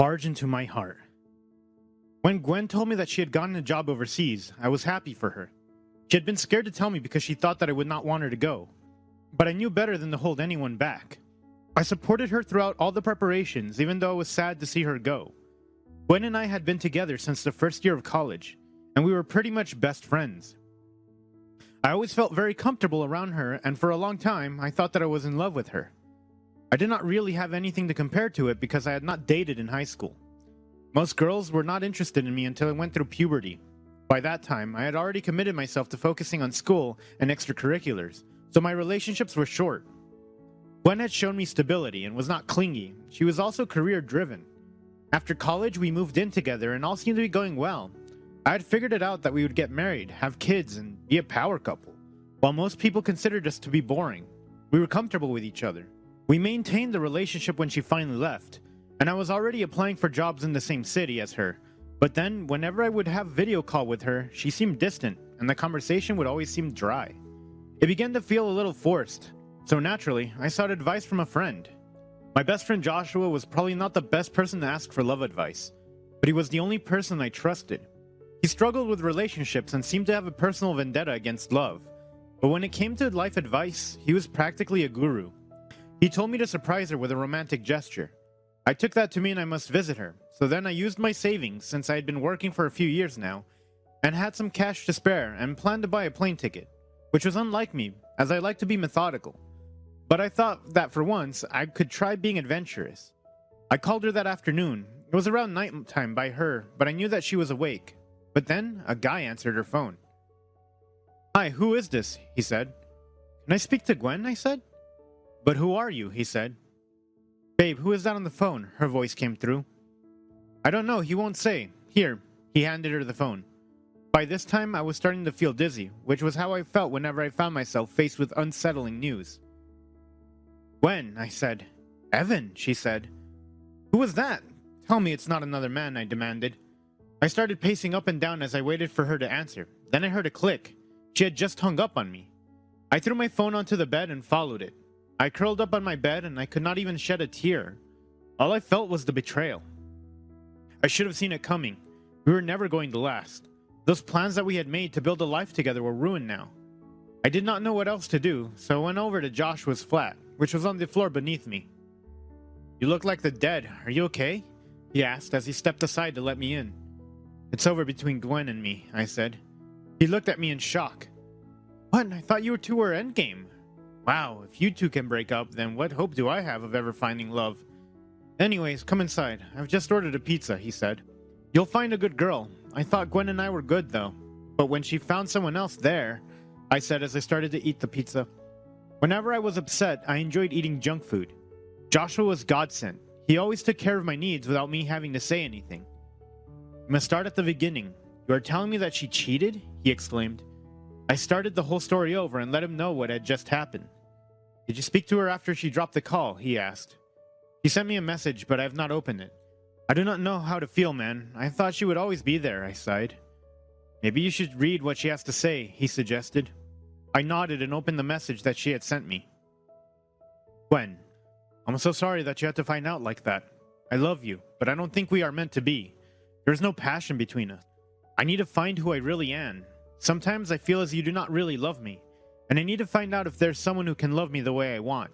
Barge into my heart. When Gwen told me that she had gotten a job overseas, I was happy for her. She had been scared to tell me because she thought that I would not want her to go. But I knew better than to hold anyone back. I supported her throughout all the preparations, even though I was sad to see her go. Gwen and I had been together since the first year of college, and we were pretty much best friends. I always felt very comfortable around her, and for a long time, I thought that I was in love with her. I did not really have anything to compare to it because I had not dated in high school. Most girls were not interested in me until I went through puberty. By that time, I had already committed myself to focusing on school and extracurriculars, so my relationships were short. Gwen had shown me stability and was not clingy. She was also career-driven. After college, we moved in together and all seemed to be going well. I had figured it out that we would get married, have kids, and be a power couple. While most people considered us to be boring, we were comfortable with each other. We maintained the relationship when she finally left, and I was already applying for jobs in the same city as her. But then, whenever I would have video call with her, she seemed distant, and the conversation would always seem dry. It began to feel a little forced, so naturally, I sought advice from a friend. My best friend Joshua was probably not the best person to ask for love advice, but he was the only person I trusted. He struggled with relationships and seemed to have a personal vendetta against love, but when it came to life advice, he was practically a guru. He told me to surprise her with a romantic gesture. I took that to mean I must visit her, so then I used my savings since I had been working for a few years now, and had some cash to spare and planned to buy a plane ticket, which was unlike me, as I like to be methodical. But I thought that for once, I could try being adventurous. I called her that afternoon. It was around night time by her, but I knew that she was awake. But then, a guy answered her phone. "Hi, who is this?" he said. "Can I speak to Gwen?" I said. "But who are you?" he said. "Babe, who is that on the phone?" her voice came through. "I don't know, he won't say. Here." He handed her the phone. By this time, I was starting to feel dizzy, which was how I felt whenever I found myself faced with unsettling news. "Gwen," I said. "Evan," she said. "Who was that? Tell me it's not another man," I demanded. I started pacing up and down as I waited for her to answer. Then I heard a click. She had just hung up on me. I threw my phone onto the bed and followed it. I curled up on my bed and I could not even shed a tear. All I felt was the betrayal. I should have seen it coming. We were never going to last. Those plans that we had made to build a life together were ruined now. I did not know what else to do, so I went over to Joshua's flat, which was on the floor beneath me. "You look like the dead. Are you okay?" he asked as he stepped aside to let me in. "It's over between Gwen and me," I said. He looked at me in shock. "What? I thought you two were endgame." "Wow, if you two can break up, then what hope do I have of ever finding love?" "Anyways, come inside. I've just ordered a pizza," he said. "You'll find a good girl. I thought Gwen and I were good, though. But when she found someone else there," I said as I started to eat the pizza. Whenever I was upset, I enjoyed eating junk food. Joshua was godsend. He always took care of my needs without me having to say anything. "You must start at the beginning. You are telling me that she cheated?" he exclaimed. I started the whole story over and let him know what had just happened. "Did you speak to her after she dropped the call?" he asked. "She sent me a message, but I have not opened it. I do not know how to feel, man. I thought she would always be there," I sighed. "Maybe you should read what she has to say," he suggested. I nodded and opened the message that she had sent me. "Gwen, I'm so sorry that you had to find out like that. I love you, but I don't think we are meant to be. There's no passion between us. I need to find who I really am. Sometimes I feel as you do not really love me, and I need to find out if there's someone who can love me the way I want."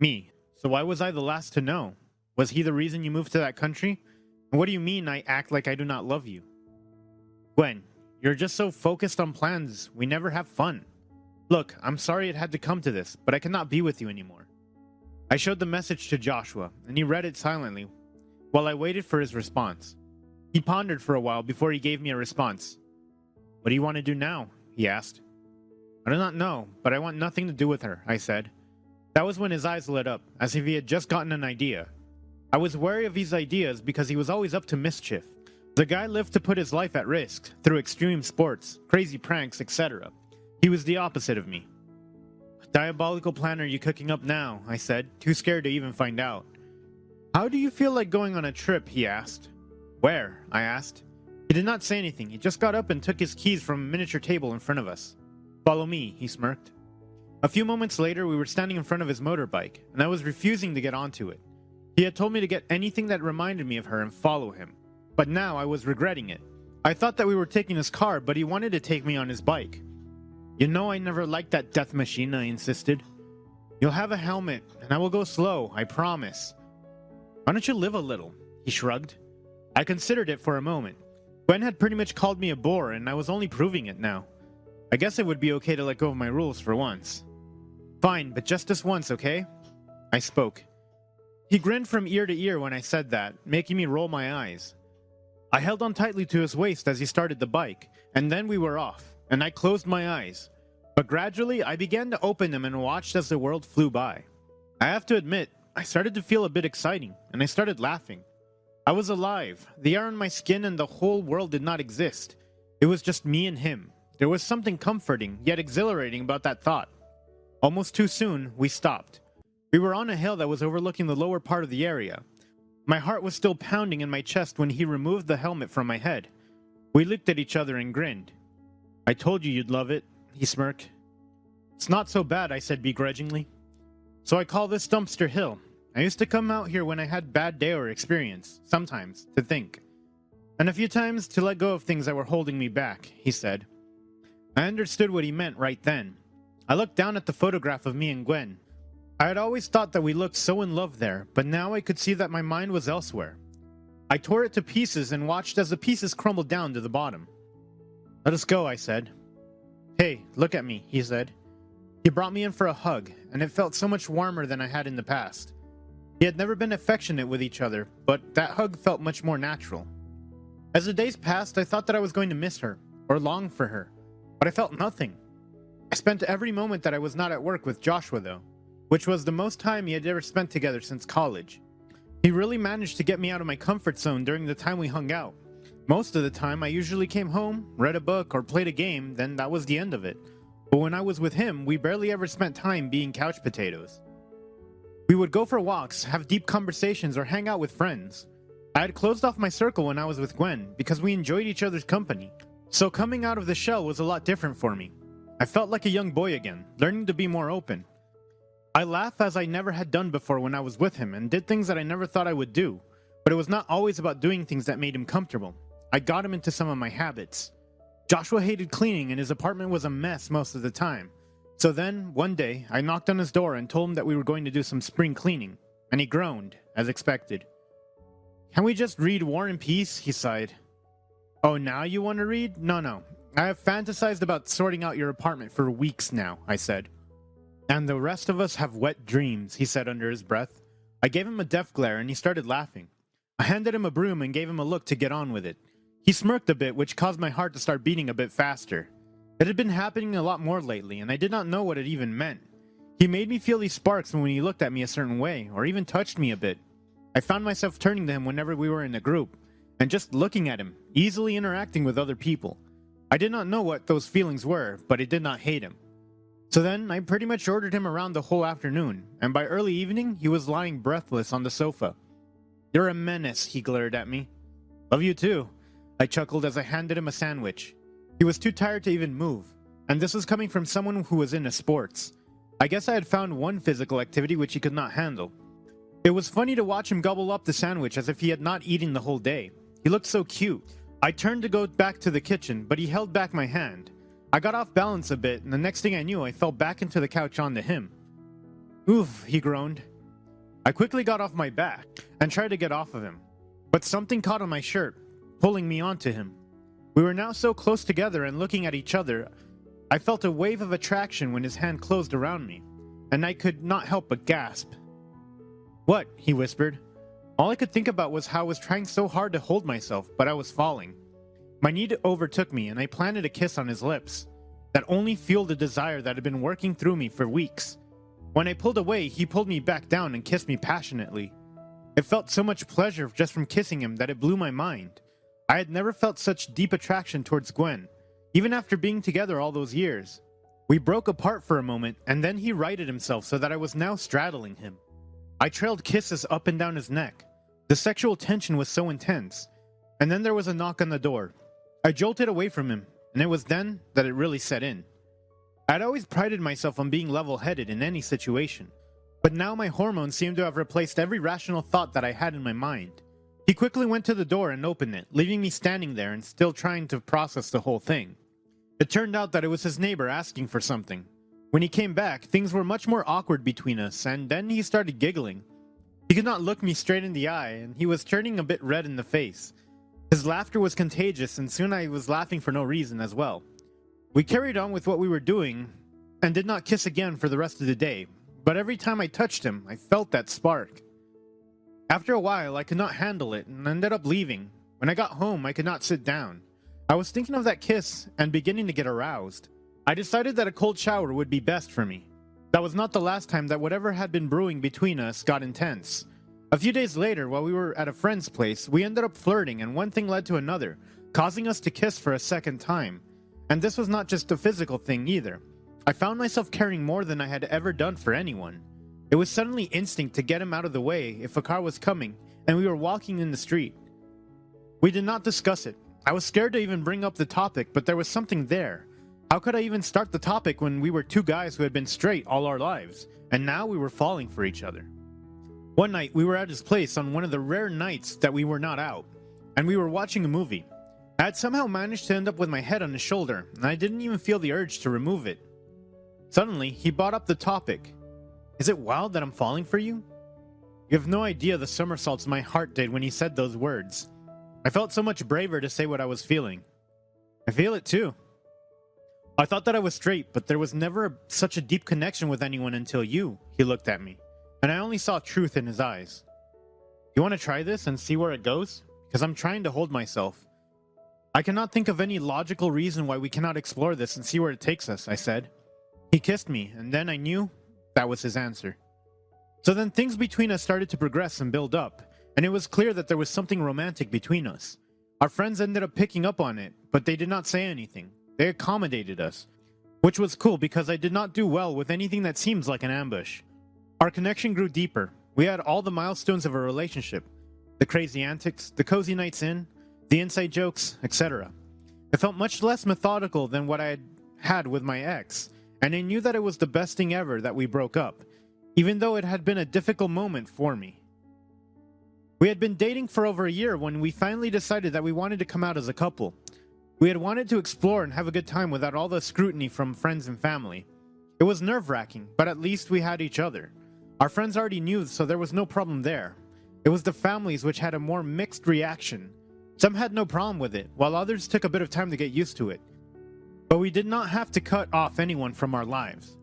"Me? So why was I the last to know? Was he the reason you moved to that country? And what do you mean I act like I do not love you?" "Gwen, you're just so focused on plans, we never have fun. Look, I'm sorry it had to come to this, but I cannot be with you anymore." I showed the message to Joshua, and he read it silently, while I waited for his response. He pondered for a while before he gave me a response. "What do you want to do now?" he asked. "I do not know, but I want nothing to do with her," I said. That was when his eyes lit up, as if he had just gotten an idea. I was wary of his ideas because he was always up to mischief. The guy lived to put his life at risk, through extreme sports, crazy pranks, etc. He was the opposite of me. "What diabolical plan are you cooking up now?" I said, too scared to even find out. "How do you feel like going on a trip?" he asked. "Where?" I asked. He did not say anything. He just got up and took his keys from a miniature table in front of us. "Follow me," he smirked. A few moments later, we were standing in front of his motorbike, and I was refusing to get onto it. He had told me to get anything that reminded me of her and follow him, but now I was regretting it. I thought that we were taking his car, but he wanted to take me on his bike. You know I never liked that death machine, I insisted. You'll have a helmet, and I will go slow, I promise. Why don't you live a little? He shrugged. I considered it for a moment. Gwen had pretty much called me a bore, and I was only proving it now. I guess it would be okay to let go of my rules for once. Fine, but just this once, okay? I spoke. He grinned from ear to ear when I said that, making me roll my eyes. I held on tightly to his waist as he started the bike, and then we were off, and I closed my eyes. But gradually, I began to open them and watched as the world flew by. I have to admit, I started to feel a bit exciting, and I started laughing. I was alive. The air on my skin and the whole world did not exist. It was just me and him. There was something comforting, yet exhilarating about that thought. Almost too soon, we stopped. We were on a hill that was overlooking the lower part of the area. My heart was still pounding in my chest when he removed the helmet from my head. We looked at each other and grinned. I told you you'd love it, he smirked. It's not so bad, I said begrudgingly. So I call this Dumpster Hill. I used to come out here when I had bad day or experience, sometimes, to think. And a few times to let go of things that were holding me back, he said. I understood what he meant right then. I looked down at the photograph of me and Gwen. I had always thought that we looked so in love there, but now I could see that my mind was elsewhere. I tore it to pieces and watched as the pieces crumbled down to the bottom. Let us go, I said. Hey, look at me, he said. He brought me in for a hug, and it felt so much warmer than I had in the past. He had never been affectionate with each other, but that hug felt much more natural. As the days passed, I thought that I was going to miss her, or long for her, but I felt nothing. I spent every moment that I was not at work with Joshua, though, which was the most time he had ever spent together since college. He really managed to get me out of my comfort zone during the time we hung out. Most of the time, I usually came home, read a book, or played a game, then that was the end of it. But when I was with him, we barely ever spent time being couch potatoes. We would go for walks, have deep conversations, or hang out with friends. I had closed off my circle when I was with Gwen, because we enjoyed each other's company. So coming out of the shell was a lot different for me. I felt like a young boy again, learning to be more open. I laughed as I never had done before when I was with him and did things that I never thought I would do, but it was not always about doing things that made him comfortable. I got him into some of my habits. Joshua hated cleaning and his apartment was a mess most of the time. So then, one day, I knocked on his door and told him that we were going to do some spring cleaning, and he groaned, as expected. Can we just read War and Peace? He sighed. Oh, now you want to read? No. I have fantasized about sorting out your apartment for weeks now, I said. And the rest of us have wet dreams, he said under his breath. I gave him a death glare and he started laughing. I handed him a broom and gave him a look to get on with it. He smirked a bit, which caused my heart to start beating a bit faster. It had been happening a lot more lately, and I did not know what it even meant. He made me feel these sparks when he looked at me a certain way, or even touched me a bit. I found myself turning to him whenever we were in a group, and just looking at him, easily interacting with other people. I did not know what those feelings were, but I did not hate him. So then, I pretty much ordered him around the whole afternoon, and by early evening, he was lying breathless on the sofa. You're a menace, he glared at me. Love you too, I chuckled as I handed him a sandwich. He was too tired to even move, and this was coming from someone who was into sports. I guess I had found one physical activity which he could not handle. It was funny to watch him gobble up the sandwich as if he had not eaten the whole day. He looked so cute. I turned to go back to the kitchen, but he held back my hand. I got off balance a bit, and the next thing I knew, I fell back into the couch onto him. Oof, he groaned. I quickly got off my back and tried to get off of him, but something caught on my shirt, pulling me onto him. We were now so close together and looking at each other, I felt a wave of attraction when his hand closed around me, and I could not help but gasp. What? He whispered. All I could think about was how I was trying so hard to hold myself, but I was falling. My need overtook me, and I planted a kiss on his lips. That only fueled a desire that had been working through me for weeks. When I pulled away, he pulled me back down and kissed me passionately. It felt so much pleasure just from kissing him that it blew my mind. I had never felt such deep attraction towards Gwen, even after being together all those years. We broke apart for a moment, and then he righted himself so that I was now straddling him. I trailed kisses up and down his neck. The sexual tension was so intense. And then there was a knock on the door. I jolted away from him, and it was then that it really set in. I'd always prided myself on being level-headed in any situation, But now my hormones seemed to have replaced every rational thought that I had in my mind. He quickly went to the door and opened it, leaving me standing there and still trying to process the whole thing. It turned out that it was his neighbor asking for something. When he came back, things were much more awkward between us, and then he started giggling. He could not look me straight in the eye, and he was turning a bit red in the face. His laughter was contagious, and soon I was laughing for no reason as well. We carried on with what we were doing, and did not kiss again for the rest of the day, but every time I touched him, I felt that spark. After a while, I could not handle it, and ended up leaving. When I got home, I could not sit down. I was thinking of that kiss, and beginning to get aroused. I decided that a cold shower would be best for me. That was not the last time that whatever had been brewing between us got intense. A few days later, while we were at a friend's place, we ended up flirting, and one thing led to another, causing us to kiss for a second time. And this was not just a physical thing either. I found myself caring more than I had ever done for anyone. It was suddenly instinct to get him out of the way if a car was coming, and we were walking in the street. We did not discuss it. I was scared to even bring up the topic, but there was something there. How could I even start the topic when we were two guys who had been straight all our lives, and now we were falling for each other? One night, we were at his place on one of the rare nights that we were not out, and we were watching a movie. I had somehow managed to end up with my head on his shoulder, and I didn't even feel the urge to remove it. Suddenly, he brought up the topic. Is it wild that I'm falling for you? You have no idea the somersaults my heart did when he said those words. I felt so much braver to say what I was feeling. I feel it too. I thought that I was straight, but there was never such a deep connection with anyone until you, he looked at me, and I only saw truth in his eyes. You want to try this and see where it goes? Because I'm trying to hold myself. I cannot think of any logical reason why we cannot explore this and see where it takes us, I said. He kissed me, and then I knew that was his answer. So then things between us started to progress and build up, and it was clear that there was something romantic between us. Our friends ended up picking up on it, but they did not say anything. They accommodated us, which was cool because I did not do well with anything that seems like an ambush. Our connection grew deeper. We had all the milestones of a relationship. The crazy antics, the cozy nights in, the inside jokes, etc. It felt much less methodical than what I had had with my ex, and I knew that it was the best thing ever that we broke up, even though it had been a difficult moment for me. We had been dating for over a year when we finally decided that we wanted to come out as a couple. We had wanted to explore and have a good time without all the scrutiny from friends and family. It was nerve-wracking, but at least we had each other. Our friends already knew, so there was no problem there. It was the families which had a more mixed reaction. Some had no problem with it, while others took a bit of time to get used to it. But we did not have to cut off anyone from our lives.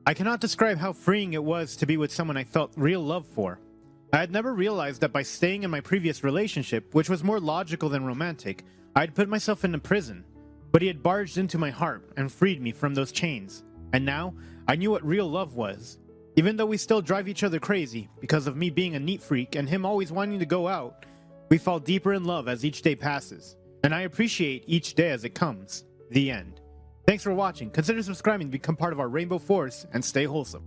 I cannot describe how freeing it was to be with someone I felt real love for. I had never realized that by staying in my previous relationship, which was more logical than romantic, I had put myself in a prison, but he had barged into my heart and freed me from those chains. And now, I knew what real love was. Even though we still drive each other crazy, because of me being a neat freak and him always wanting to go out, we fall deeper in love as each day passes, and I appreciate each day as it comes. The end. Thanks for watching. Consider subscribing to become part of our Rainbow Force, and stay wholesome.